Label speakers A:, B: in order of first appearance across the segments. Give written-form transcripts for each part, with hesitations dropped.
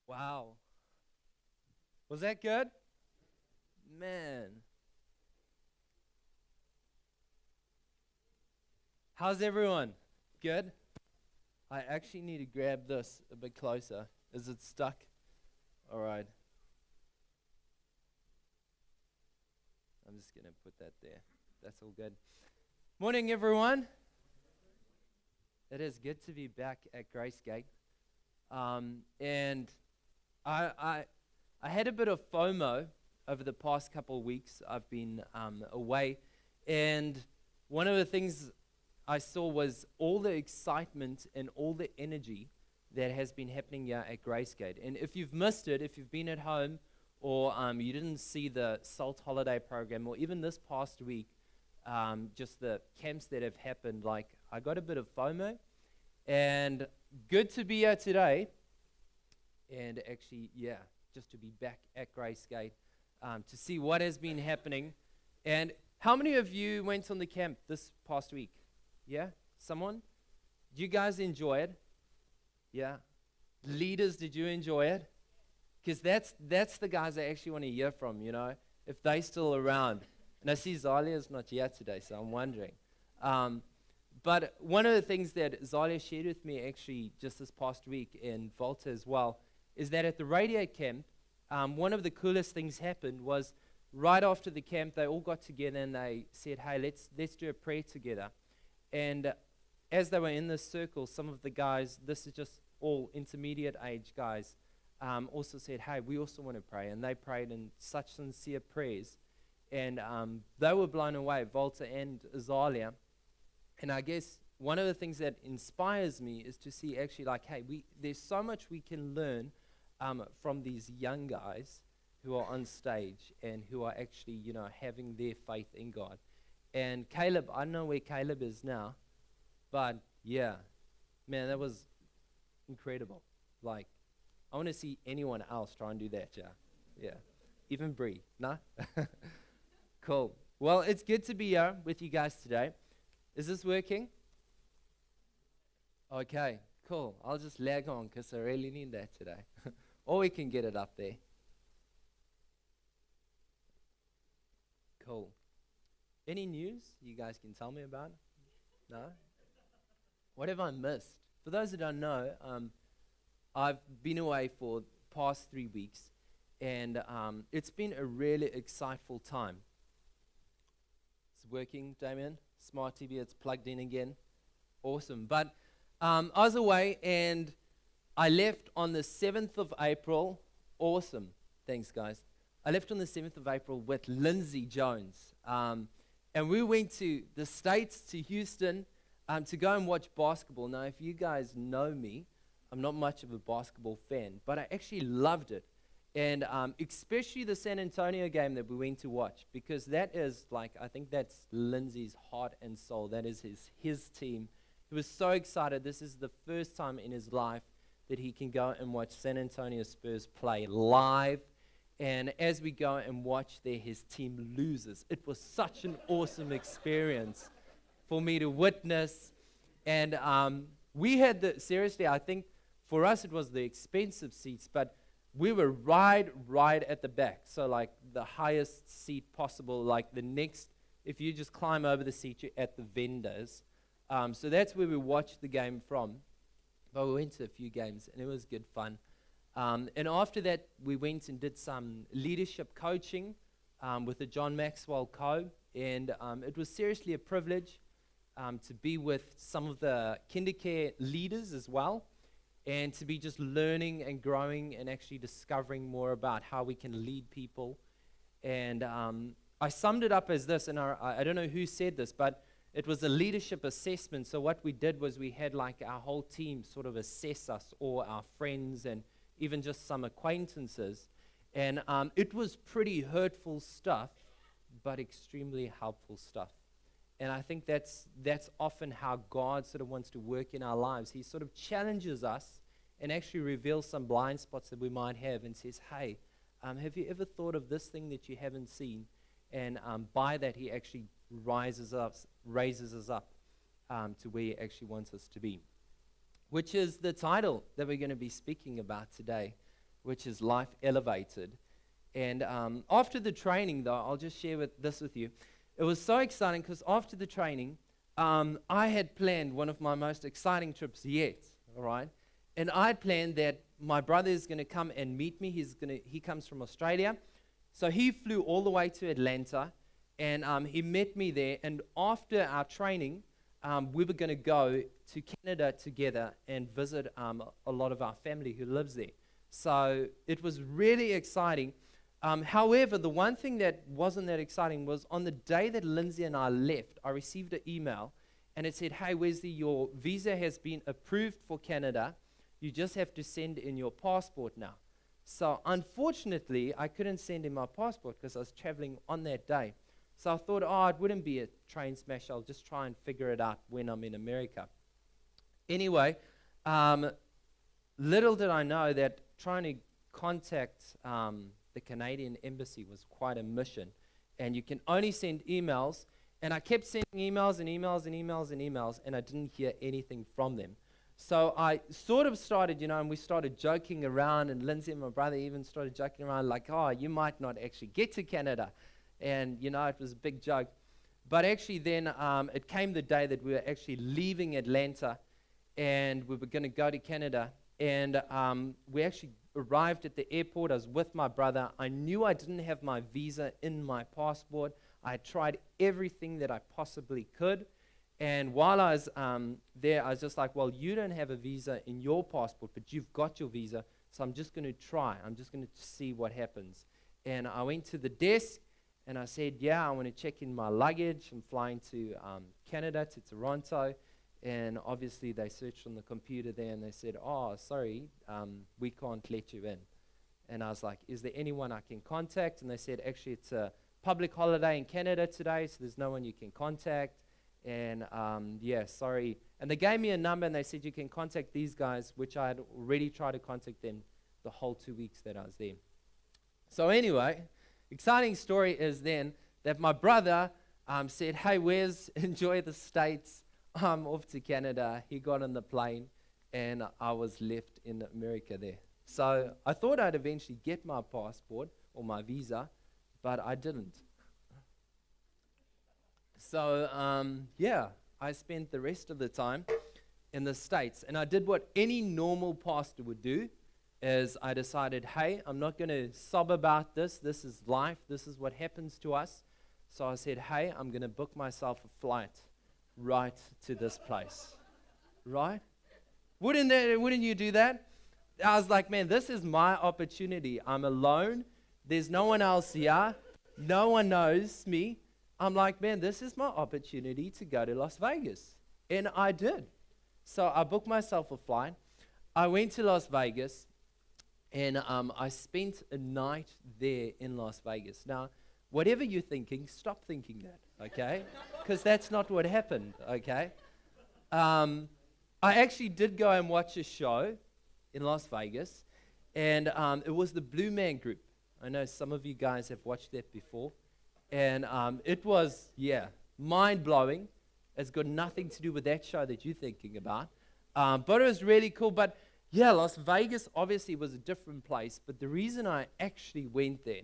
A: Wow. Was that good? Man. How's everyone? Good? I actually need to grab this a bit closer. Is it stuck? All right. I'm just going to put that there. That's all good. Morning, everyone. It is good to be back at Gracegate. And I had a bit of FOMO over the past couple of weeks. I've been away, and one of the things I saw was all the excitement and all the energy that has been happening here at Gracegate. And if you've missed it, if you've been at home, or you didn't see the SALT holiday program, or even this past week, just the camps that have happened, like I got a bit of FOMO, and good to be here today. And actually, just to be back at Gracegate, to see what has been happening. And how many of you went on the camp this past week? Yeah? Someone? Did you guys enjoy it? Yeah? Leaders, did you enjoy it? Because that's the guys I actually want to hear from, if they're still around. And I see Zalia's not here today, so I'm wondering. But one of the things that Zalia shared with me actually just this past week, and Volta as well, is that at the radio camp, one of the coolest things happened was right after the camp, they all got together and they said, hey, let's do a prayer together. And as they were in this circle, some of the guys, this is just all intermediate age guys, also said, hey, we also want to pray. And they prayed in such sincere prayers. And they were blown away, Volta and Azalia. And I guess one of the things that inspires me is to see actually like, hey, there's so much we can learn from these young guys who are on stage and who are actually, having their faith in God. And Caleb, I don't know where Caleb is now, but yeah, man, that was incredible. Like, I want to see anyone else try and do that, yeah. Even Bree, no? Cool. Well, it's good to be here with you guys today. Is this working? Okay, cool. I'll just lag on because I really need that today. Or we can get it up there. Cool. Any news you guys can tell me about? No? What have I missed? For those that don't know, I've been away for the past 3 weeks, and it's been a really exciteful time. It's working, Damien? Smart TV, it's plugged in again. Awesome. But I was away, and I left on the 7th of April. Awesome. Thanks, guys. I left on the 7th of April with Lindsay Jones. And we went to the States, to Houston, to go and watch basketball. Now, if you guys know me, I'm not much of a basketball fan, but I actually loved it. And especially the San Antonio game that we went to watch, because that is like, I think that's Lindsay's heart and soul. That is his team. He was so excited. This is the first time in his life that he can go and watch San Antonio Spurs play live. And as we go and watch there, his team loses. It was such an awesome experience for me to witness. And we had seriously, I think for us it was the expensive seats, but we were right at the back. So like the highest seat possible, like the next, if you just climb over the seat, you're at the vendors. So that's where we watched the game from. But we went to a few games, and it was good fun. And after that, we went and did some leadership coaching with the John Maxwell Co. And it was seriously a privilege to be with some of the kindercare leaders as well, and to be just learning and growing and actually discovering more about how we can lead people. And I summed it up as this, and I don't know who said this, but it was a leadership assessment. So what we did was we had like our whole team sort of assess us, or our friends and even just some acquaintances. And it was pretty hurtful stuff, but extremely helpful stuff. And I think that's often how God sort of wants to work in our lives. He sort of challenges us and actually reveals some blind spots that we might have and says, hey, have you ever thought of this thing that you haven't seen? And by that, he actually raises us up to where he actually wants us to be, which is the title that we're going to be speaking about today, which is Life Elevated. And after the training, though, I'll just share this with you. It was so exciting because after the training, I had planned one of my most exciting trips yet, all right? And I had planned that my brother is going to come and meet me. He comes from Australia. So he flew all the way to Atlanta, and he met me there. And after our training, we were going to go to Canada together and visit a lot of our family who lives there. So it was really exciting. However, the one thing that wasn't that exciting was on the day that Lindsay and I left, I received an email, and it said, "Hey, Wesley, your visa has been approved for Canada. You just have to send in your passport now." So unfortunately, I couldn't send in my passport because I was traveling on that day. So I thought, it wouldn't be a train smash. I'll just try and figure it out when I'm in America. Anyway, little did I know that trying to contact the Canadian embassy was quite a mission. And you can only send emails. And I kept sending emails and emails and emails and emails, and I didn't hear anything from them. So I sort of started, and we started joking around, and Lindsay and my brother even started joking around like, you might not actually get to Canada. And, it was a big joke. But actually then it came the day that we were actually leaving Atlanta, and we were going to go to Canada. And we actually arrived at the airport. I was with my brother. I knew I didn't have my visa in my passport. I had tried everything that I possibly could. And while I was there, I was just like, well, you don't have a visa in your passport, but you've got your visa, so I'm just going to try. I'm just going to see what happens. And I went to the desk, and I said, I want to check in my luggage. I'm flying to Canada, to Toronto. And obviously, they searched on the computer there, and they said, sorry, we can't let you in. And I was like, is there anyone I can contact? And they said, actually, it's a public holiday in Canada today, so there's no one you can contact. And sorry. And they gave me a number, and they said you can contact these guys, which I had already tried to contact them the whole 2 weeks that I was there. So anyway, exciting story is then that my brother said, "Hey, Wes, enjoy the States. I'm off to Canada." He got on the plane, and I was left in America there. So I thought I'd eventually get my passport or my visa, but I didn't. So, I spent the rest of the time in the States, and I did what any normal pastor would do, is I decided, hey, I'm not going to sob about this. This is life. This is what happens to us. So I said, hey, I'm going to book myself a flight right to this place. Right? Wouldn't you do that? I was like, man, this is my opportunity. I'm alone. There's no one else here. No one knows me. I'm like, man, this is my opportunity to go to Las Vegas. And I did. So I booked myself a flight. I went to Las Vegas, and I spent a night there in Las Vegas. Now, whatever you're thinking, stop thinking that, okay? Because that's not what happened, okay? I actually did go and watch a show in Las Vegas, and it was the Blue Man Group. I know some of you guys have watched that before. And it was, mind-blowing. It's got nothing to do with that show that you're thinking about. But it was really cool. But, Las Vegas obviously was a different place. But the reason I actually went there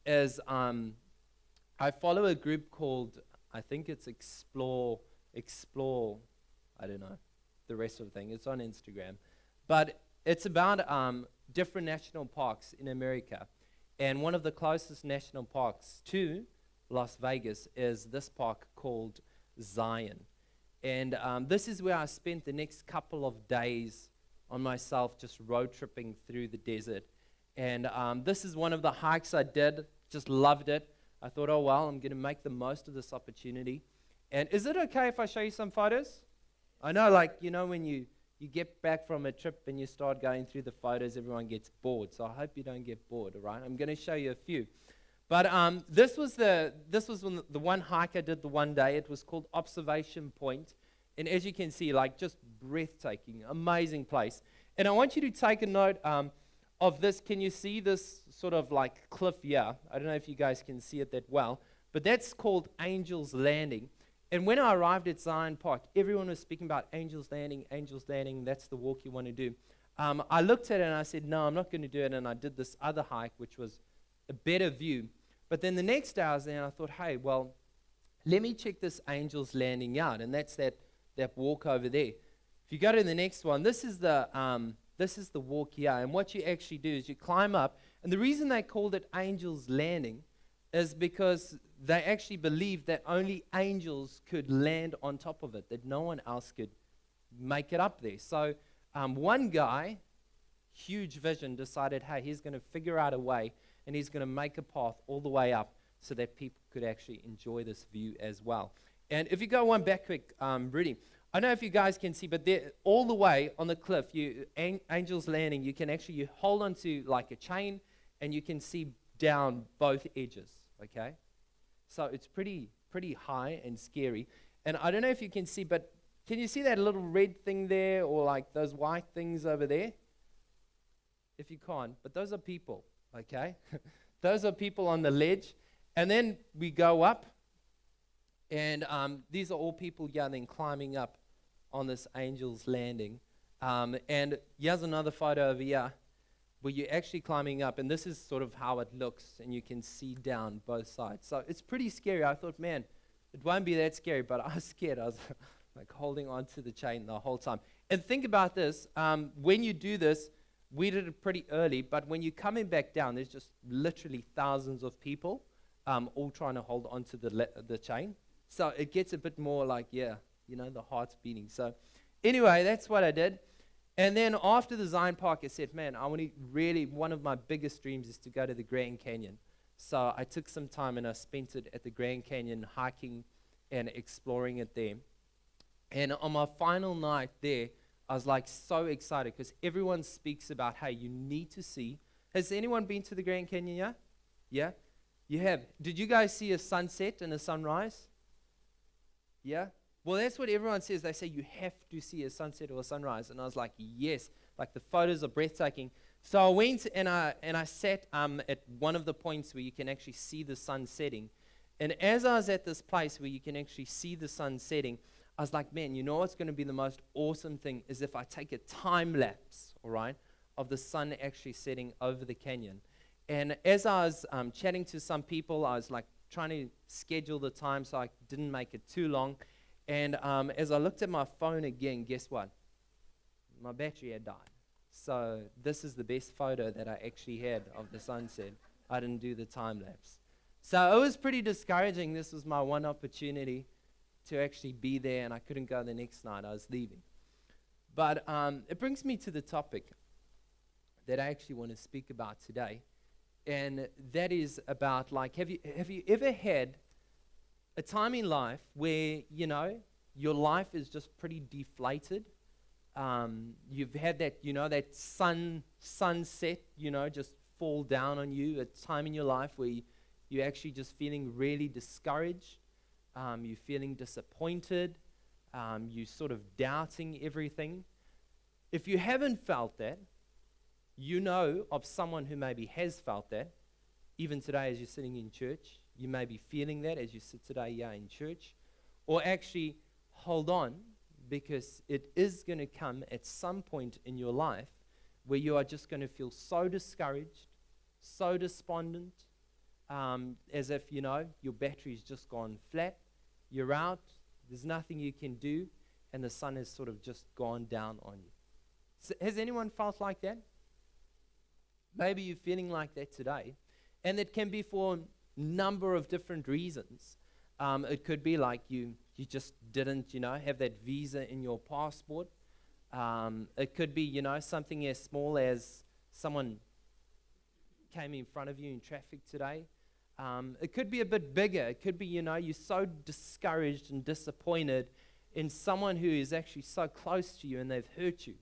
A: is I follow a group called, I think it's Explore, I don't know, the rest of the thing. It's on Instagram. But it's about different national parks in America. And one of the closest national parks to Las Vegas is this park called Zion. And this is where I spent the next couple of days on myself just road tripping through the desert. And this is one of the hikes I did, just loved it. I thought, I'm going to make the most of this opportunity. And is it okay if I show you some photos? I know, when you get back from a trip and you start going through the photos, everyone gets bored. So I hope you don't get bored, all right? I'm going to show you a few. But this was the one hike I did the one day. It was called Observation Point. And as you can see, just breathtaking, amazing place. And I want you to take a note of this. Can you see this sort of cliff here? I don't know if you guys can see it that well. But that's called Angel's Landing. And when I arrived at Zion Park, everyone was speaking about Angel's Landing, Angel's Landing. That's the walk you want to do. I looked at it and I said, no, I'm not going to do it. And I did this other hike, which was a better view. But then the next day I was there and I thought, hey, well, let me check this Angel's Landing out. And that's that walk over there. If you go to the next one, this is the walk here. And what you actually do is you climb up. And the reason they called it Angel's Landing is because they actually believed that only angels could land on top of it, that no one else could make it up there. So one guy, huge vision, decided, hey, he's going to figure out a way, and he's going to make a path all the way up so that people could actually enjoy this view as well. And if you go one back quick, Rudy, I don't know if you guys can see, but there, all the way on the cliff, Angel's Landing, you hold onto like a chain, and you can see down both edges, okay? So it's pretty high and scary. And I don't know if you can see, but can you see that little red thing there, or like those white things over there? If you can't, but those are people, okay? Those are people on the ledge. And then we go up, and these are all people then climbing up on this Angel's Landing. And here's another photo over here where you're actually climbing up, and this is sort of how it looks, and you can see down both sides. So it's pretty scary. I thought, man, it won't be that scary, but I was scared. I was like holding on to the chain the whole time. And think about this. When you do this, we did it pretty early, but when you're coming back down, there's just literally thousands of people all trying to hold onto the chain. So it gets a bit more like, the heart's beating. So anyway, that's what I did. And then after the Zion Park, I said, man, one of my biggest dreams is to go to the Grand Canyon. So I took some time and I spent it at the Grand Canyon hiking and exploring it there. And on my final night there, I was like so excited because everyone speaks about, hey, you need to see. Has anyone been to the Grand Canyon yet? Yeah? You have. Did you guys see a sunset and a sunrise? Yeah? Well, that's what everyone says. They say you have to see a sunset or a sunrise. And I was like, yes. Like the photos are breathtaking. So I went and I sat at one of the points where you can actually see the sun setting. And as I was at this place where you can actually see the sun setting, I was like, man, you know what's going to be the most awesome thing is if I take a time lapse, all right, of the sun actually setting over the canyon. And as I was chatting to some people, I was like trying to schedule the time so I didn't make it too long. And as I looked at my phone again, guess what? My battery had died. So this is the best photo that I actually had of the sunset. I didn't do the time lapse. So it was pretty discouraging. This was my one opportunity to actually be there, and I couldn't go the next night. I was leaving. But it brings me to the topic that I actually want to speak about today. And that is about, like, have you ever had a time in life where, your life is just pretty deflated? You've had that, that sunset, just fall down on you, a time in your life where you're actually just feeling really discouraged, you're feeling disappointed, you're sort of doubting everything. If you haven't felt that, you know of someone who maybe has felt that. Even today as you're sitting in church, you may be feeling that as you sit today in church. Or actually, hold on, because it is going to come at some point in your life where you are just going to feel so discouraged, so despondent, as if, your battery's just gone flat, you're out, there's nothing you can do, and the sun has sort of just gone down on you. So has anyone felt like that? Maybe you're feeling like that today. And it can be for a number of different reasons. It could be like you just didn't, have that visa in your passport. It could be, something as small as someone came in front of you in traffic today. It could be a bit bigger. It could be, you're so discouraged and disappointed in someone who is actually so close to you and they've hurt you.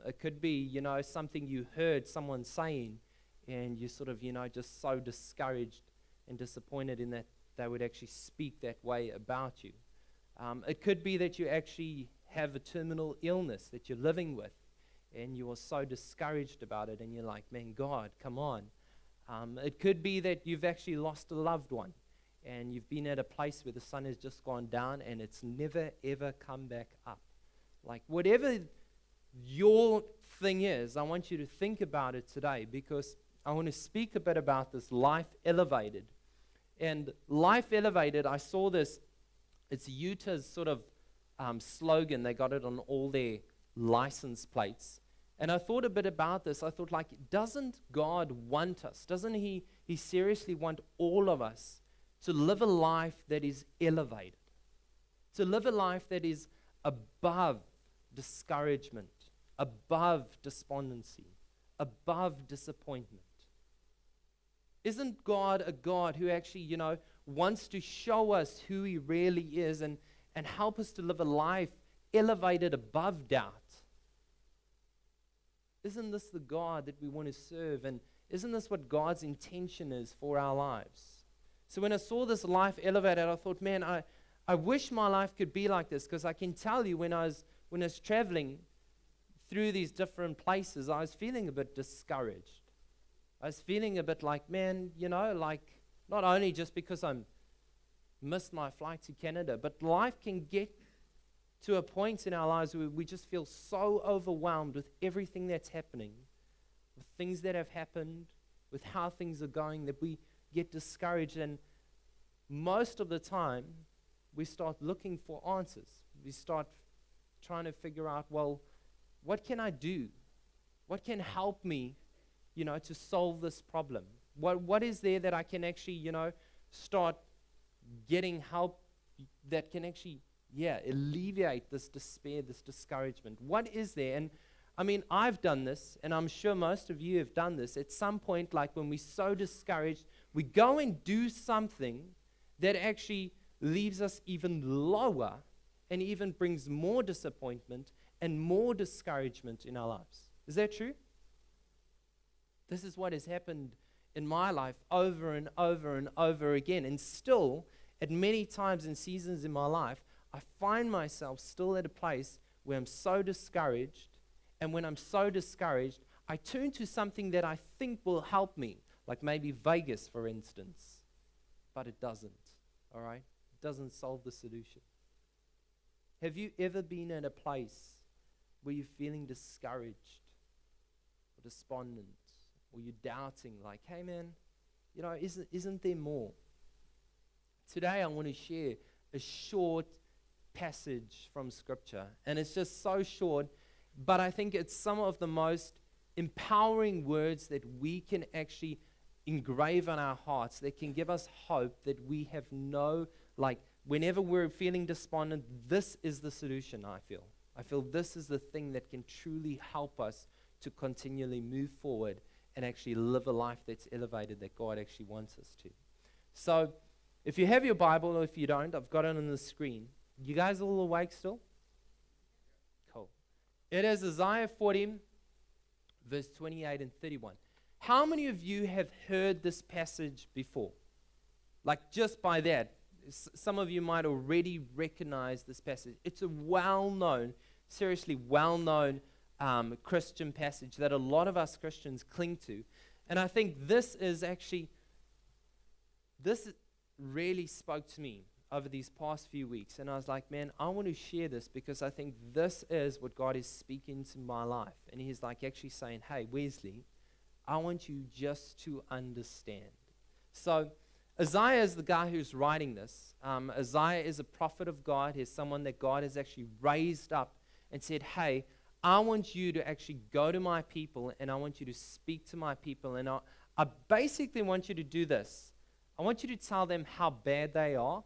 A: It could be, something you heard someone saying and you sort of, just so discouraged and disappointed in that they would actually speak that way about you. It could be that you actually have a terminal illness that you're living with and you are so discouraged about it and you're like, man, God, come on. It could be that you've actually lost a loved one and you've been at a place where the sun has just gone down and it's never, ever come back up. Like whatever your thing is, I want you to think about it today, because I want to speak a bit about this life elevated. And life elevated, I saw this, it's Utah's sort of slogan. They got it on all their license plates. And I thought a bit about this. I thought, like, doesn't God want us? Doesn't He seriously want all of us to live a life that is elevated? To live a life that is above discouragement, above despondency, above disappointment. Isn't God a God who actually, wants to show us who He really is and help us to live a life elevated above doubt? Isn't this the God that we want to serve? And isn't this what God's intention is for our lives? So when I saw this life elevated, I thought, man, I wish my life could be like this, because I can tell you when I was traveling through these different places, I was feeling a bit discouraged. I was feeling a bit like, man, like not only just because I missed my flight to Canada, but life can get to a point in our lives where we just feel so overwhelmed with everything that's happening, with things that have happened, with how things are going, that we get discouraged. And most of the time, we start looking for answers. We start trying to figure out, well, what can I do? What can help me, to solve this problem? What is there that I can actually, start getting help that can actually, alleviate this despair, this discouragement? What is there? And I mean, I've done this, and I'm sure most of you have done this. At some point, like when we're so discouraged, we go and do something that actually leaves us even lower and even brings more disappointment and more discouragement in our lives. Is that true? This is what has happened in my life over and over and over again. And still, at many times and seasons in my life, I find myself still at a place where I'm so discouraged. And when I'm so discouraged, I turn to something that I think will help me, like maybe Vegas, for instance. But it doesn't, all right? It doesn't solve the solution. Have you ever been at a place where you're feeling discouraged or despondent, or you're doubting, like, hey man, isn't there more? Today I want to share a short passage from Scripture, and it's just so short, but I think it's some of the most empowering words that we can actually engrave on our hearts, that can give us hope, that we have whenever we're feeling despondent, this is the solution. I feel this is the thing that can truly help us to continually move forward and actually live a life that's elevated, that God actually wants us to. So if you have your Bible, or if you don't, I've got it on the screen. You guys all awake still? Cool. It is Isaiah 40, verse 28 and 31. How many of you have heard this passage before? Like, just by that, some of you might already recognize this passage. It's a well-known, seriously well-known Christian passage that a lot of us Christians cling to. And I think this really spoke to me over these past few weeks. And I was like, man, I want to share this, because I think this is what God is speaking to my life. And He's like actually saying, hey, Wesley, I want you just to understand. So Isaiah is the guy who's writing this. Isaiah is a prophet of God. He's someone that God has actually raised up and said, hey, I want you to actually go to my people, and I want you to speak to my people, and I basically want you to do this. I want you to tell them how bad they are.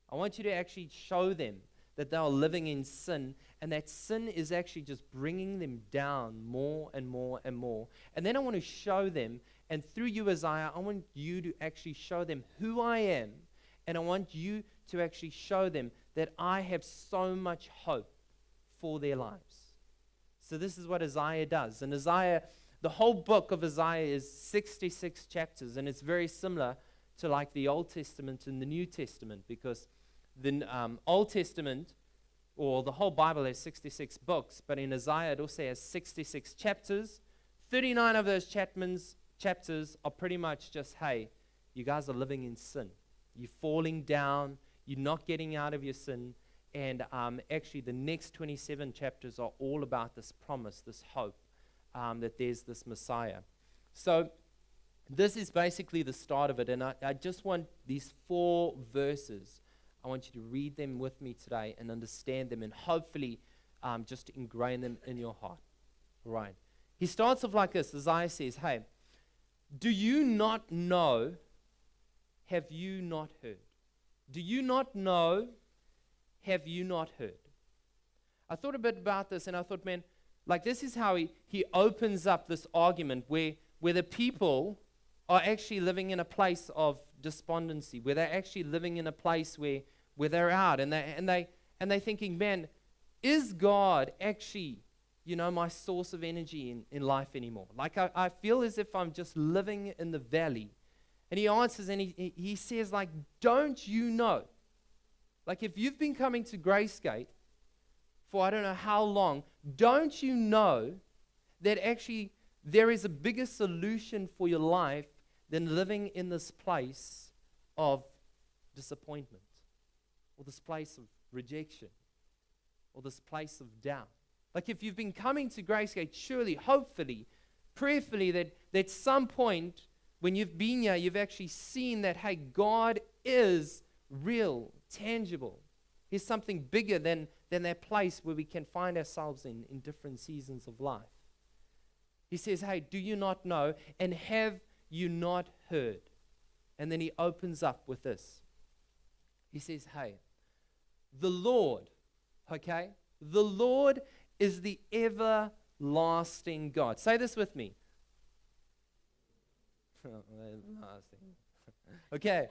A: I want you to actually show them that they are living in sin, and that sin is actually just bringing them down more and more and more. And then I want to show them, and through you, Isaiah, I want you to actually show them who I am, and I want you to actually show them that I have so much hope for their lives. So this is what Isaiah does. And Isaiah, the whole book of Isaiah is 66 chapters, and it's very similar to like the Old Testament and the New Testament, because the Old Testament, or the whole Bible, has 66 books, but in Isaiah it also has 66 chapters. 39 of those chapters are pretty much just, hey, you guys are living in sin. You're falling down, you're not getting out of your sin, And actually, the next 27 chapters are all about this promise, this hope, that there's this Messiah. So this is basically the start of it. And I just want these 4 verses. I want you to read them with me today and understand them and hopefully just ingrain them in your heart. All right. He starts off like this. Isaiah says, hey, do you not know? Have you not heard? Do you not know? Have you not heard? I thought a bit about this, and I thought, man, like this is how he opens up this argument where the people are actually living in a place of despondency, where they're actually living in a place where they're out, and they're thinking, man, is God actually, my source of energy in life anymore? Like I feel as if I'm just living in the valley. And he answers, and he says, like, don't you know? Like, if you've been coming to Gracegate for I don't know how long, don't you know that actually there is a bigger solution for your life than living in this place of disappointment, or this place of rejection, or this place of doubt? Like, if you've been coming to Gracegate, surely, hopefully, prayerfully, that at some point when you've been here, you've actually seen that, hey, God is real, tangible. He's something bigger than that place where we can find ourselves in different seasons of life. He says, hey, do you not know, and have you not heard? And then he opens up with this. He says, hey, the Lord, okay? The Lord is the everlasting God. Say this with me. Okay,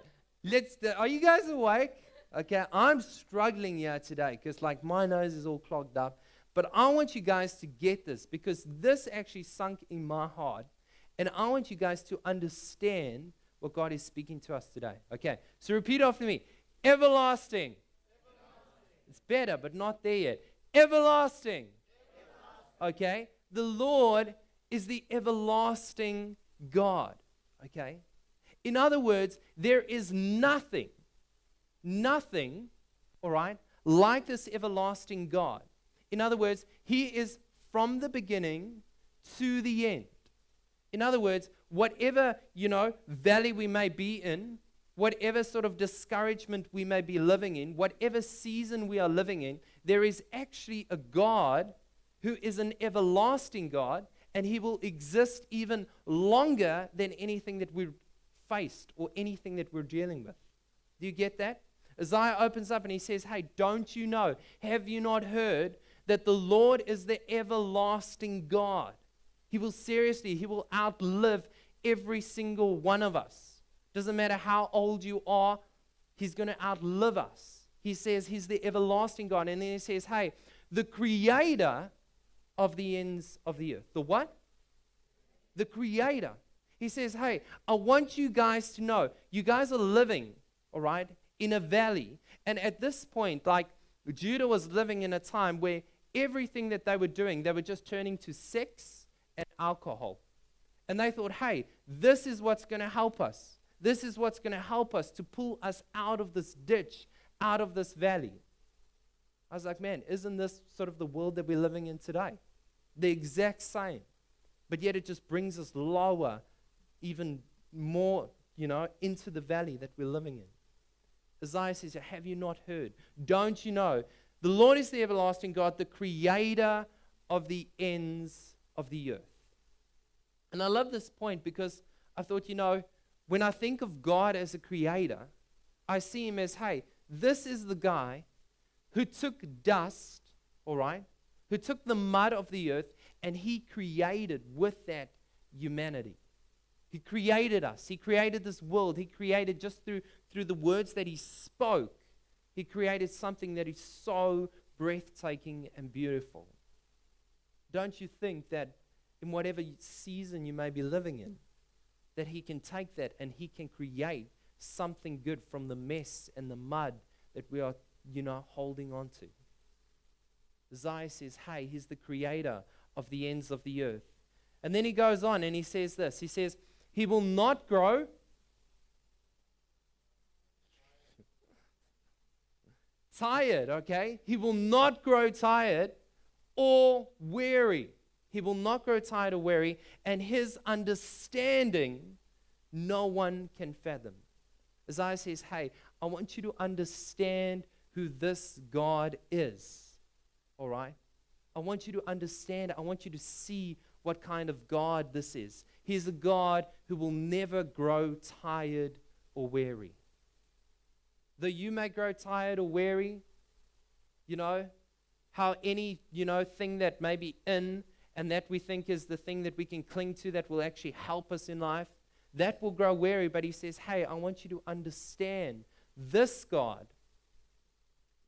A: are you guys awake? Okay, I'm struggling here today because like my nose is all clogged up. But I want you guys to get this, because this actually sunk in my heart. And I want you guys to understand what God is speaking to us today. Okay, so repeat after me. Everlasting. It's better, but not there yet. Everlasting. Okay, the Lord is the everlasting God. Okay, in other words, there is nothing, all right, like this everlasting God. In other words, He is from the beginning to the end. In other words, whatever, valley we may be in, whatever sort of discouragement we may be living in, whatever season we are living in, there is actually a God who is an everlasting God, and He will exist even longer than anything that we've faced or anything that we're dealing with. Do you get that? Isaiah opens up and he says, hey, don't you know? Have you not heard that the Lord is the everlasting God? He will outlive every single one of us. Doesn't matter how old you are, He's going to outlive us. He says He's the everlasting God. And then He says, hey, the creator of the ends of the earth. The what? The creator. He says, hey, I want you guys to know, you guys are living, all right, in a valley. And at this point, like Judah was living in a time where everything that they were doing, they were just turning to sex and alcohol. And they thought, hey, this is what's going to help us. This is what's going to help us to pull us out of this ditch, out of this valley. I was like, man, isn't this sort of the world that we're living in today? The exact same. But yet it just brings us lower, even more, into the valley that we're living in. Isaiah says, have you not heard? Don't you know? The Lord is the everlasting God, the creator of the ends of the earth. And I love this point because I thought, when I think of God as a creator, I see Him as, hey, this is the guy who took dust, all right, who took the mud of the earth, and He created with that humanity. He created us. He created this world. He created just through the words that He spoke. He created something that is so breathtaking and beautiful. Don't you think that in whatever season you may be living in, that He can take that and He can create something good from the mess and the mud that we are, holding on to? Isaiah says, hey, He's the creator of the ends of the earth. And then he goes on and he says this. He says, He will not grow tired, okay? He will not grow tired or weary. He will not grow tired or weary, and his understanding no one can fathom. Isaiah says, hey, I want you to understand who this God is, all right? I want you to understand, I want you to see what kind of God this is. He's a God who will never grow tired or weary. Though you may grow tired or weary, how any, thing that may be in and that we think is the thing that we can cling to that will actually help us in life, that will grow weary. But he says, hey, I want you to understand this God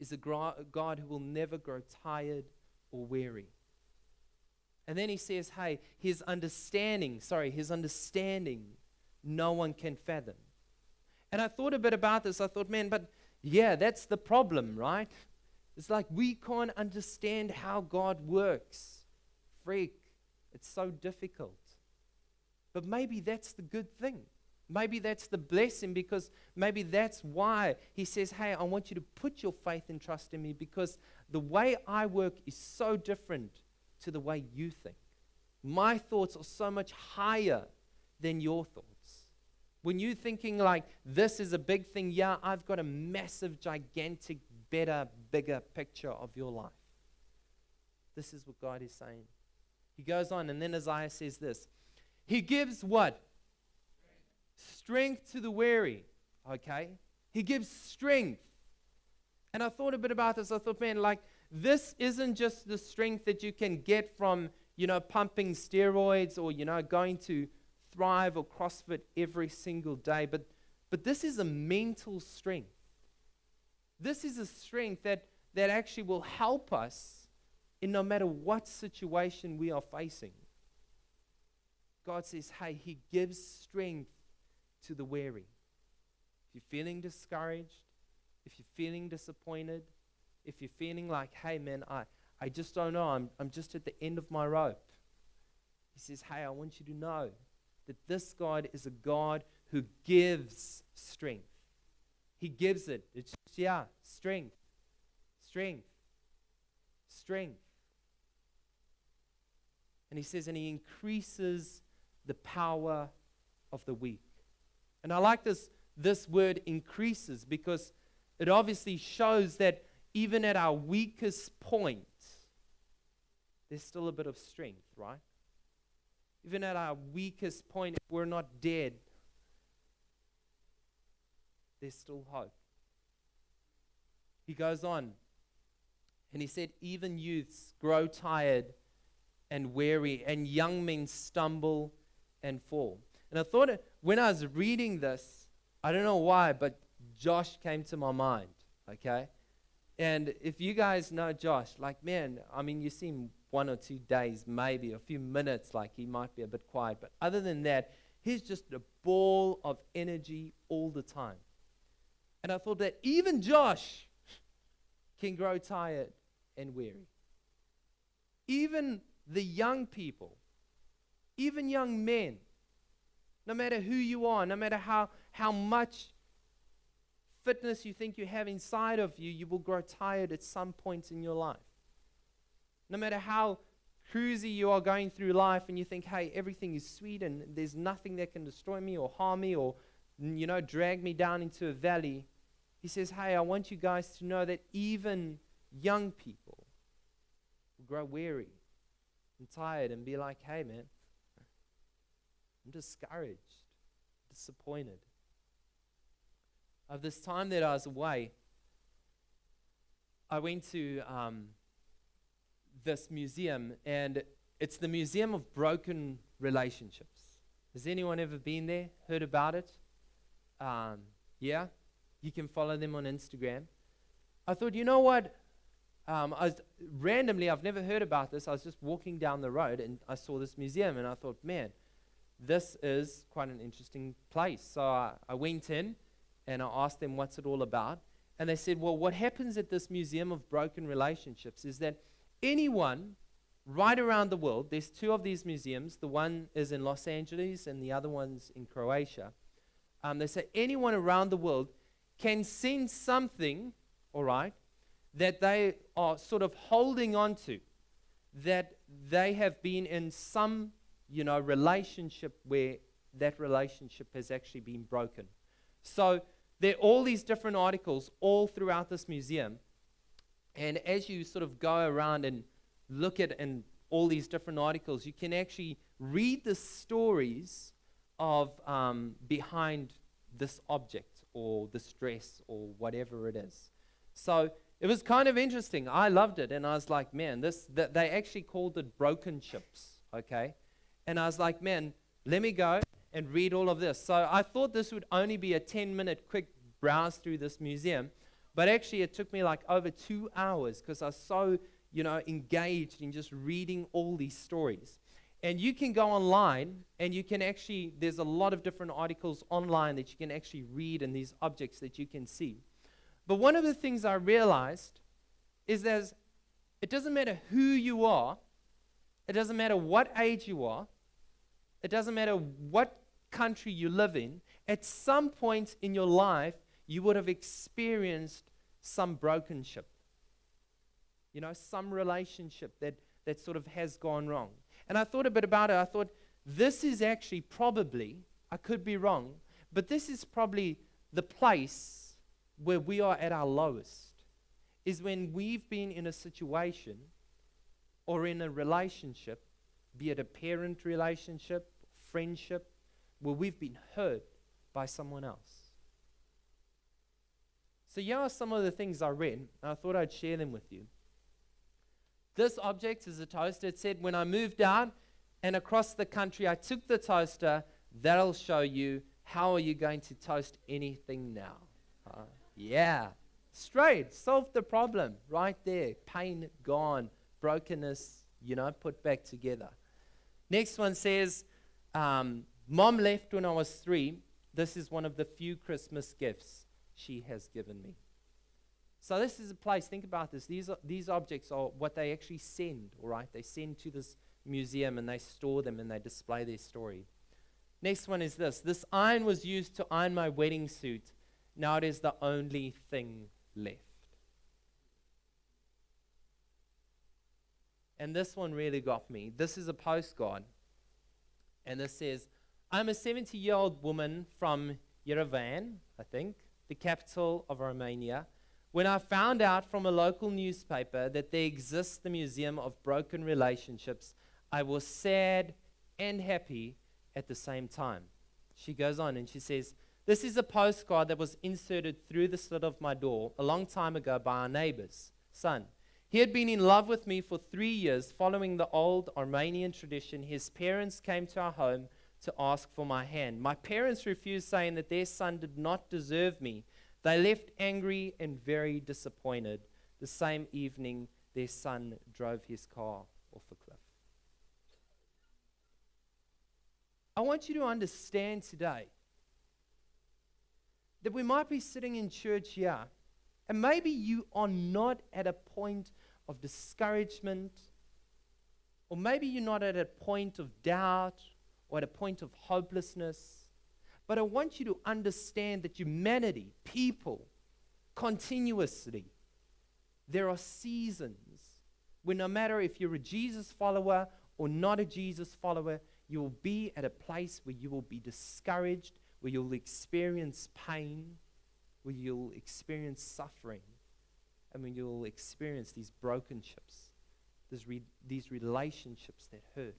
A: is a God who will never grow tired or weary. And then he says, hey, his understanding, no one can fathom. And I thought a bit about this. I thought, man, but yeah, that's the problem, right? It's like we can't understand how God works. Freak, it's so difficult. But maybe that's the good thing. Maybe that's the blessing, because maybe that's why he says, hey, I want you to put your faith and trust in me, because the way I work is so different to the way you think. My thoughts are so much higher than your thoughts. When you're thinking like, this is a big thing, yeah, I've got a massive, gigantic, better, bigger picture of your life. This is what God is saying. He goes on, and then Isaiah says this. He gives what? Strength to the weary, okay? He gives strength. And I thought a bit about this. I thought, man, like, this isn't just the strength that you can get from, pumping steroids or, going to Thrive or CrossFit every single day. But this is a mental strength. This is a strength that actually will help us in no matter what situation we are facing. God says, hey, he gives strength to the weary. If you're feeling discouraged, if you're feeling disappointed, if you're feeling like, hey, man, I just don't know, I'm just at the end of my rope. He says, hey, I want you to know that this God is a God who gives strength. He gives it. It's just, strength, strength, strength. And he says, and he increases the power of the weak. And I like this word increases, because it obviously shows that even at our weakest point, there's still a bit of strength, right? Even at our weakest point, if we're not dead, there's still hope. He goes on, and he said, even youths grow tired and weary, and young men stumble and fall. And I thought, when I was reading this, I don't know why, but Josh came to my mind, okay? And if you guys know Josh, like, man, I mean, you see him 1 or 2 days, maybe a few minutes, like he might be a bit quiet. But other than that, he's just a ball of energy all the time. And I thought that even Josh can grow tired and weary. Even the young people, even young men, no matter who you are, no matter how much fitness you think you have inside of you, you will grow tired at some point in your life. No matter how cruisy you are going through life and you think, hey, everything is sweet and there's nothing that can destroy me or harm me or, drag me down into a valley. He says, hey, I want you guys to know that even young people will grow weary and tired and be like, hey, man, I'm discouraged, disappointed. Of this time that I was away, I went to this museum, and it's the Museum of Broken Relationships. Has anyone ever been there, heard about it? Yeah? You can follow them on Instagram. I thought, you know what? Randomly, I've never heard about this. I was just walking down the road, and I saw this museum, and I thought, man, this is quite an interesting place. So I went in, and I asked them, what's it all about? And they said, well, what happens at this Museum of Broken Relationships is that anyone right around the world, there's 2 of these museums. The one is in Los Angeles, and the other one's in Croatia. They say anyone around the world can send something, all right, that they are sort of holding on to, that they have been in some, relationship where that relationship has actually been broken. So there are all these different articles all throughout this museum. And as you sort of go around and look at and all these different articles, you can actually read the stories of behind this object or this dress or whatever it is. So it was kind of interesting. I loved it, and I was like, man, they actually called it broken chips, okay? And I was like, man, let me go and read all of this. So I thought this would only be a 10-minute quick browse through this museum, but actually it took me like over 2 hours because I was so, engaged in just reading all these stories. And you can go online, and you can actually, there's a lot of different articles online that you can actually read, and these objects that you can see. But one of the things I realized is that it doesn't matter who you are, it doesn't matter what age you are, it doesn't matter what country you live in, at some point in your life, you would have experienced some broken ship. Some relationship that sort of has gone wrong. And I thought a bit about it. I thought, this is actually probably, I could be wrong, but this is probably the place where we are at our lowest, is when we've been in a situation or in a relationship, be it a parent relationship, friendship, where we've been hurt by someone else. So here are some of the things I read, and I thought I'd share them with you. This object is a toaster. It said, when I moved out and across the country, I took the toaster. That'll show you how are you going to toast anything now. Yeah, straight, solved the problem right there. Pain gone, brokenness, put back together. Next one says, Mom left when I was 3. This is one of the few Christmas gifts she has given me. So this is a place, think about this, these objects are what they actually send, all right? They send to this museum and they store them and they display their story. Next one is this iron was used to iron my wedding suit. Now it is the only thing left. And this one really got me. This is a postcard. And this says, I'm a 70-year-old woman from Yerevan, I think, the capital of Romania. When I found out from a local newspaper that there exists the Museum of Broken Relationships, I was sad and happy at the same time. She goes on and she says, this is a postcard that was inserted through the slit of my door a long time ago by our neighbor's son. He had been in love with me for 3 years, following the old Armenian tradition. His parents came to our home to ask for my hand. My parents refused, saying that their son did not deserve me. They left angry and very disappointed. The same evening, their son drove his car off a cliff. I want you to understand today that we might be sitting in church here, and maybe you are not at a point of discouragement, or maybe you're not at a point of doubt or at a point of hopelessness. But I want you to understand that humanity, people, continuously, there are seasons when no matter if you're a Jesus follower or not a Jesus follower, you will be at a place where you will be discouraged, where you'll experience pain, where you'll experience suffering, and when you'll experience these broken ships, these relationships that hurt,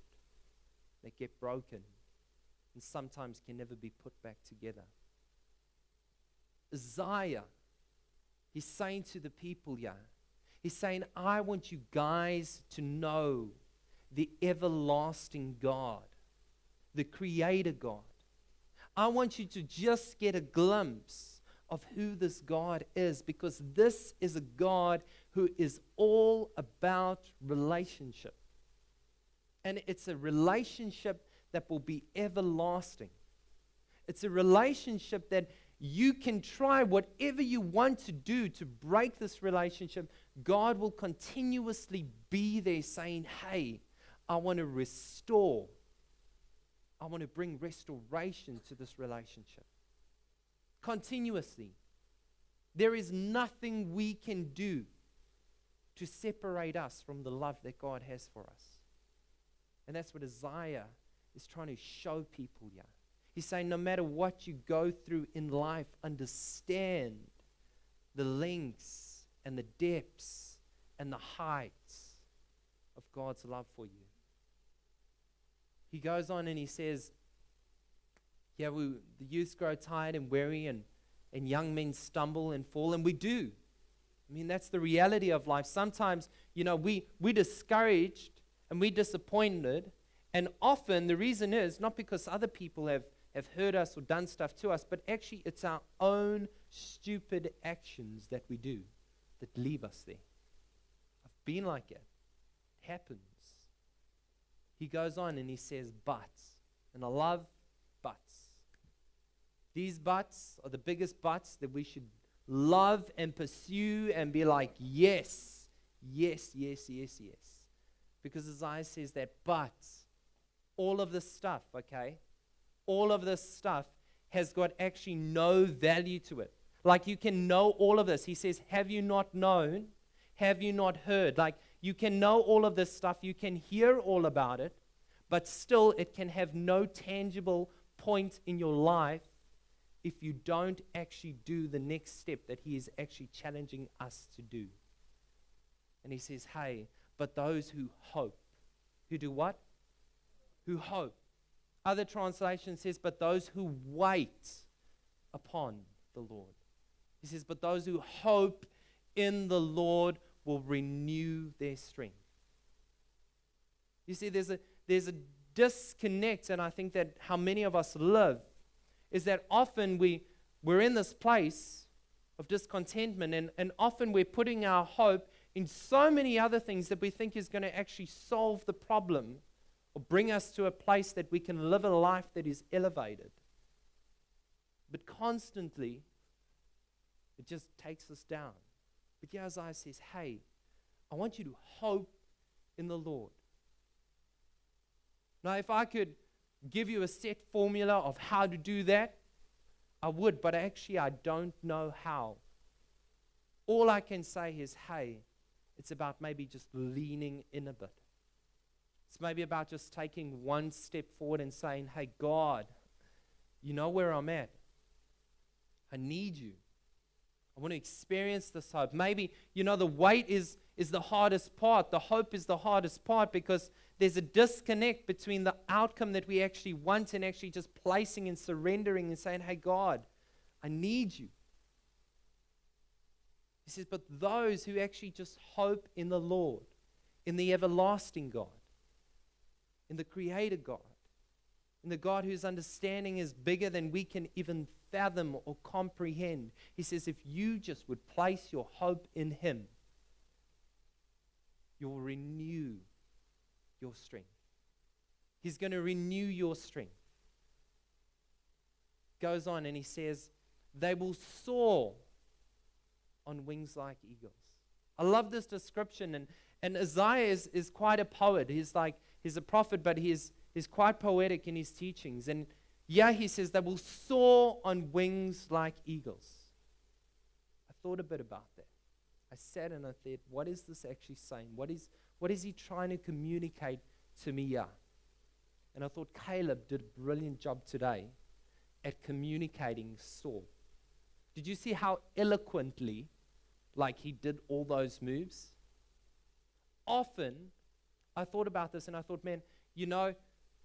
A: that get broken, and sometimes can never be put back together. Isaiah, he's saying to the people here, he's saying, I want you guys to know the everlasting God, the Creator God. I want you to just get a glimpse of who this God is, because this is a God who is all about relationship. And it's a relationship that will be everlasting. It's a relationship that you can try whatever you want to do to break this relationship. God will continuously be there saying, hey, I want to restore. I want to bring restoration to this relationship. Continuously. There is nothing we can do to separate us from the love that God has for us. And that's what Isaiah is trying to show people here. He's saying no matter what you go through in life, understand the lengths and the depths and the heights of God's love for you. He goes on and he says, the youth grow tired and weary, and young men stumble and fall, and we do. I mean, that's the reality of life. Sometimes, we're discouraged and we're disappointed, and often the reason is not because other people have hurt us or done stuff to us, but actually it's our own stupid actions that we do that leave us there. I've been like it. It happens. He goes on and he says, but, and I love buts. These buts are the biggest buts that we should love and pursue and be like, yes, yes, yes, yes, yes. Because Isaiah says that, but all of this stuff, okay, all of this stuff has got actually no value to it. Like, you can know all of this. He says, have you not known? Have you not heard? Like, you can know all of this stuff. You can hear all about it, but still it can have no tangible point in your life if you don't actually do the next step that he is actually challenging us to do. And he says, hey, but those who hope, who do what? Who hope. Other translation says, but those who wait upon the Lord. He says, but those who hope in the Lord will renew their strength. You see, there's a disconnect, and I think that how many of us live is that often we're in this place of discontentment, and often we're putting our hope in so many other things that we think is going to actually solve the problem or bring us to a place that we can live a life that is elevated. But constantly, it just takes us down. But here Isaiah says, hey, I want you to hope in the Lord. Now, if I could give you a set formula of how to do that, I would, but actually I don't know how. All I can say is, hey, it's about maybe just leaning in a bit. It's maybe about just taking one step forward and saying, hey, God, you know where I'm at. I need you. I want to experience this hope. Maybe, the wait is the hardest part. The hope is the hardest part because there's a disconnect between the outcome that we actually want and actually just placing and surrendering and saying, hey, God, I need you. He says, but those who actually just hope in the Lord, in the everlasting God, in the Creator God, in the God whose understanding is bigger than we can even fathom or comprehend. He says, if you just would place your hope in Him, you'll renew your strength. He's going to renew your strength. Goes on and he says, they will soar on wings like eagles. I love this description, and Isaiah is quite a poet. He's a prophet, but he's quite poetic in his teachings. And yeah, he says they will soar on wings like eagles. I thought a bit about that. I sat and I thought, what is this actually saying? What is he trying to communicate to me here? And I thought Caleb did a brilliant job today at communicating soar. Did you see how eloquently, he did all those moves? Often, I thought about this and I thought, man,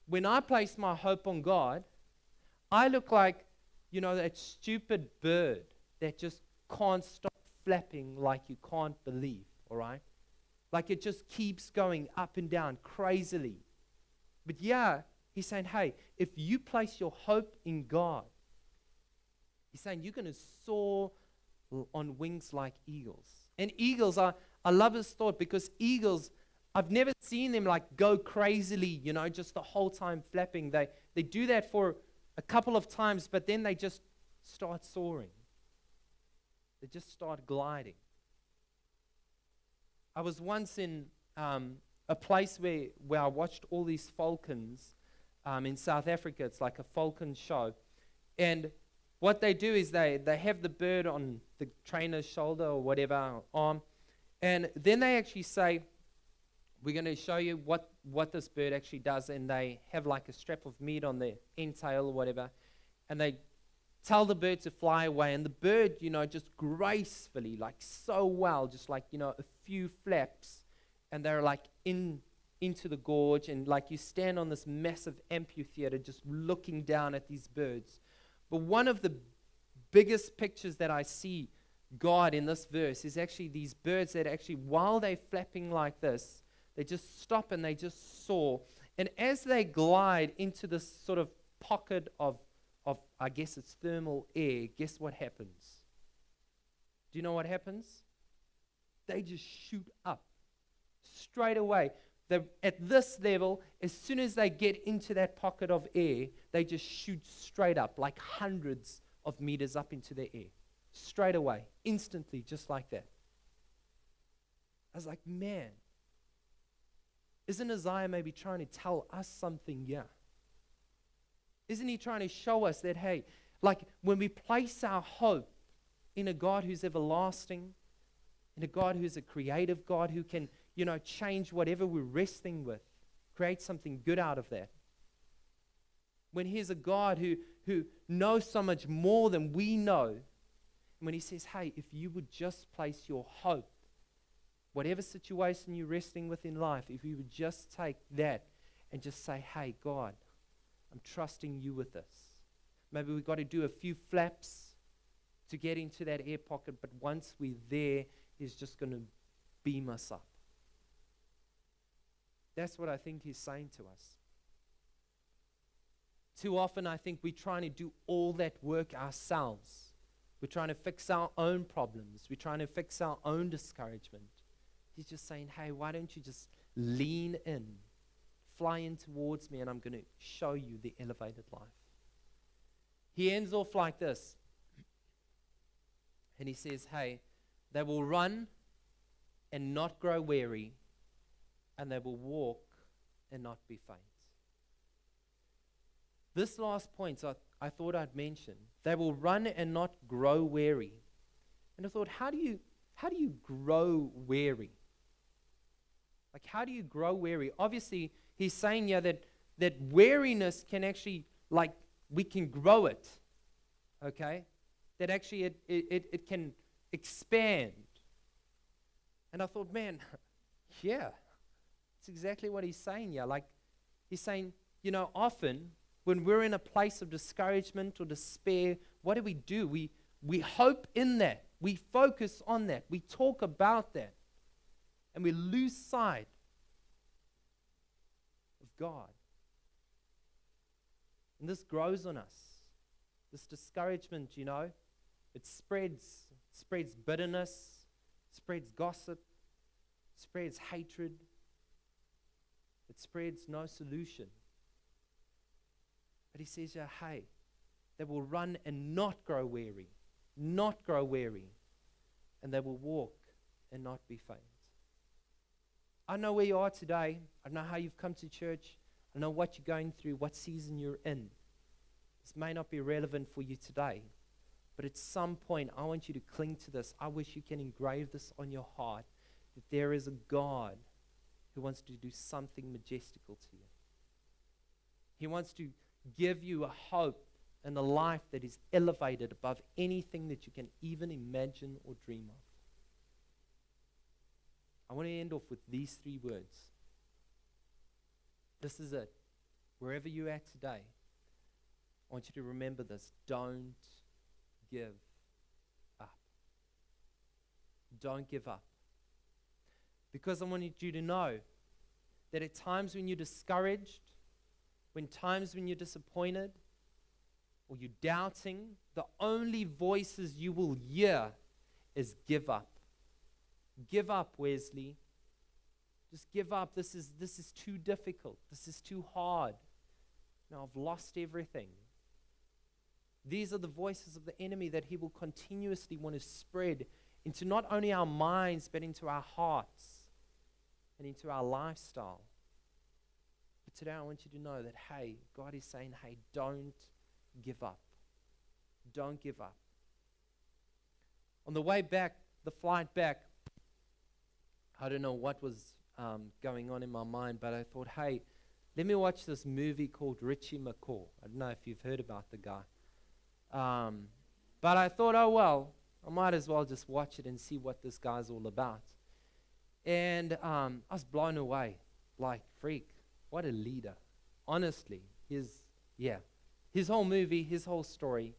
A: when I place my hope on God, I look like, that stupid bird that just can't stop flapping like you can't believe, all right? Like it just keeps going up and down crazily. But yeah, he's saying, hey, if you place your hope in God, he's saying you're going to soar on wings like eagles. And eagles, I love his thought because eagles, I've never seen them go crazily, just the whole time flapping. They do that for a couple of times, but then they just start soaring. They just start gliding. I was once in a place where I watched all these falcons in South Africa. It's like a falcon show. And what they do is they have the bird on the trainer's shoulder or whatever arm, And then they actually say, we're going to show you what this bird actually does. And they have like a strap of meat on their entail or whatever. And they tell the bird to fly away. And the bird, just gracefully, like so well, just like, a few flaps. And they're like into the gorge. And like you stand on this massive amphitheater just looking down at these birds. But one of the biggest pictures that I see God in this verse is actually these birds that actually, while they're flapping like this, they just stop and they just soar. And as they glide into this sort of pocket of I guess it's thermal air, guess what happens? Do you know what happens? They just shoot up straight away. At this level, as soon as they get into that pocket of air, they just shoot straight up, like hundreds of meters up into the air. Straight away, instantly, just like that. I was like, man, isn't Isaiah maybe trying to tell us something here? Isn't he trying to show us that, hey, like when we place our hope in a God who's everlasting, in a God who's a creative God who can, change whatever we're wrestling with, create something good out of that. When he's a God who knows so much more than we know, and when he says, hey, if you would just place your hope, whatever situation you're wrestling with in life, if you would just take that and just say, hey, God, I'm trusting you with this. Maybe we've got to do a few flaps to get into that air pocket, but once we're there, he's just going to beam us up. That's what I think he's saying to us. Too often, I think we're trying to do all that work ourselves. We're trying to fix our own problems. We're trying to fix our own discouragement. He's just saying, hey, why don't you just lean in, fly in towards me, and I'm going to show you the elevated life. He ends off like this. And he says, hey, they will run and not grow weary, and they will walk and not be faint. This last point I thought I'd mention. They will run and not grow weary. And I thought, how do you grow weary? Like, how do you grow weary? Obviously, he's saying here that weariness can actually, like, we can grow it. Okay? That actually it can expand. And I thought, man, yeah, that's exactly what he's saying here. Like, he's saying, often when we're in a place of discouragement or despair, what do? We hope in that. We focus on that. We talk about that. And we lose sight of God. And this grows on us. This discouragement, it spreads bitterness, spreads gossip, spreads hatred. It spreads no solution. But he says, hey, they will run and not grow weary, and they will walk and not be faint. I know where you are today. I know how you've come to church. I know what you're going through, what season you're in. This may not be relevant for you today, but at some point, I want you to cling to this. I wish you can engrave this on your heart, that there is a God who wants to do something majestical to you. He wants to give you a hope and a life that is elevated above anything that you can even imagine or dream of. I want to end off with these 3 words. This is it. Wherever you're at today, I want you to remember this. Don't give up. Don't give up. Because I wanted you to know that at times when you're discouraged, times when you're disappointed, or you're doubting, the only voices you will hear is give up. Give up, Wesley. Just give up. This is too difficult. This is too hard. Now I've lost everything. These are the voices of the enemy that he will continuously want to spread into not only our minds, but into our hearts and into our lifestyle. But today I want you to know that, hey, God is saying, hey, don't give up. Don't give up. On the way back, the flight back, I don't know what was going on in my mind, but I thought, hey, let me watch this movie called Richie McCaw. I don't know if you've heard about the guy. But I thought, oh, well, I might as well just watch it and see what this guy's all about. And I was blown away. Like, freak, what a leader. Honestly, his whole movie, his whole story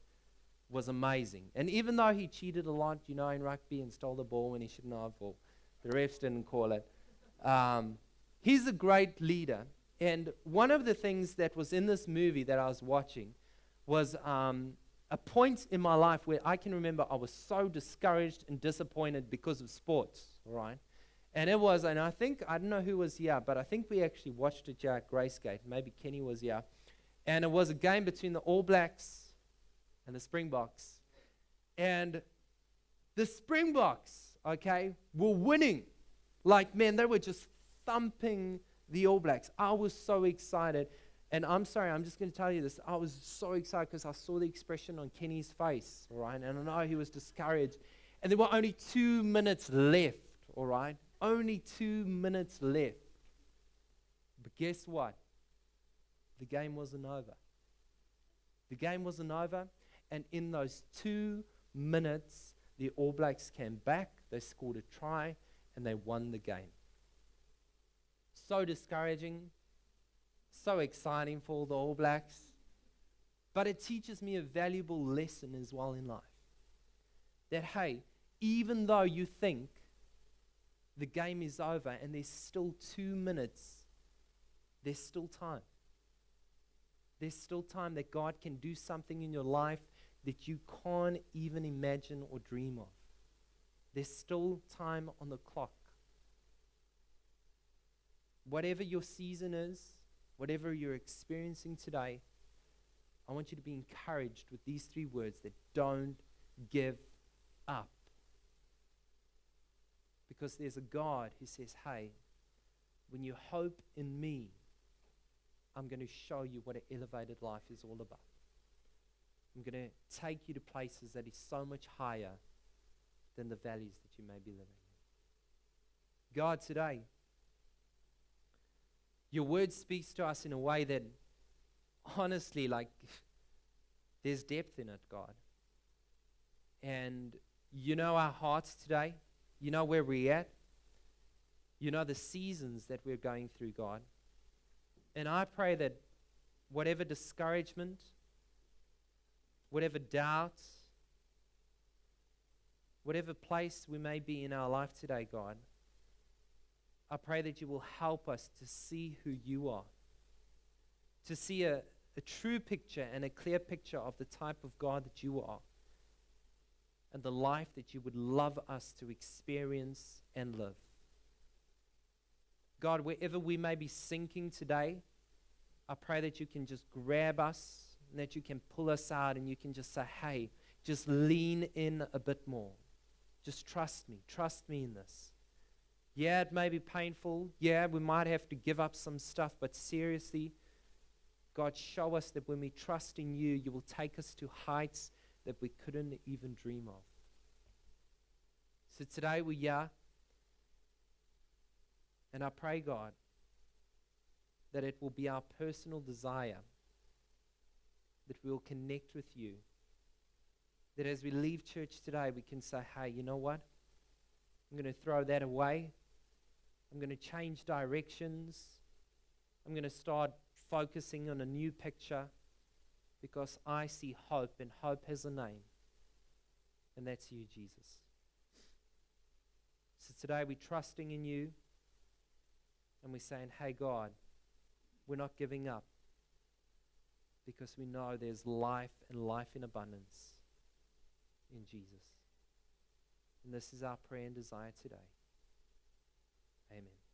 A: was amazing. And even though he cheated a lot, in rugby and stole the ball when he shouldn't have, or the refs didn't call it, he's a great leader. And one of the things that was in this movie that I was watching was a point in my life where I can remember I was so discouraged and disappointed because of sports, right? And it was, and I don't know who was here, but I think we actually watched it here at Gracegate. Maybe Kenny was here. And it was a game between the All Blacks and the Springboks. And the Springboks, were winning. Like, man, they were just thumping the All Blacks. I was so excited. And I'm sorry, I'm just going to tell you this. I was so excited because I saw the expression on Kenny's face, all right? And I know he was discouraged. And there were only 2 minutes left, all right? Only 2 minutes left. But guess what? The game wasn't over. The game wasn't over. And in those 2 minutes, the All Blacks came back, they scored a try, and they won the game. So discouraging, so exciting for all the All Blacks. But it teaches me a valuable lesson as well in life. That, hey, even though you think the game is over and there's still 2 minutes, there's still time. There's still time that God can do something in your life that you can't even imagine or dream of. There's still time on the clock. Whatever your season is, whatever you're experiencing today, I want you to be encouraged with these 3 words: that don't give up. Because there's a God who says, hey, when you hope in me, I'm going to show you what an elevated life is all about. I'm going to take you to places that is so much higher than the valleys that you may be living in. God, today, your word speaks to us in a way that, honestly, like, there's depth in it, God. And you know our hearts today. You know where we're at. You know the seasons that we're going through, God. And I pray that whatever discouragement, whatever doubt, whatever place we may be in our life today, God, I pray that you will help us to see who you are, to see a true picture and a clear picture of the type of God that you are, and the life that you would love us to experience and live. God, wherever we may be sinking today, I pray that you can just grab us and that you can pull us out and you can just say, hey, just lean in a bit more. Just trust me in this. Yeah, it may be painful. Yeah, we might have to give up some stuff, but seriously, God, show us that when we trust in you, you will take us to heights that we couldn't even dream of. So today we're here, and I pray, God, that it will be our personal desire that we will connect with you. That as we leave church today, we can say, hey, you know what? I'm going to throw that away. I'm going to change directions. I'm going to start focusing on a new picture because I see hope, and hope has a name, and that's you, Jesus. So today we're trusting in you, and we're saying, hey, God, we're not giving up because we know there's life and life in abundance in Jesus. And this is our prayer and desire today. Amen.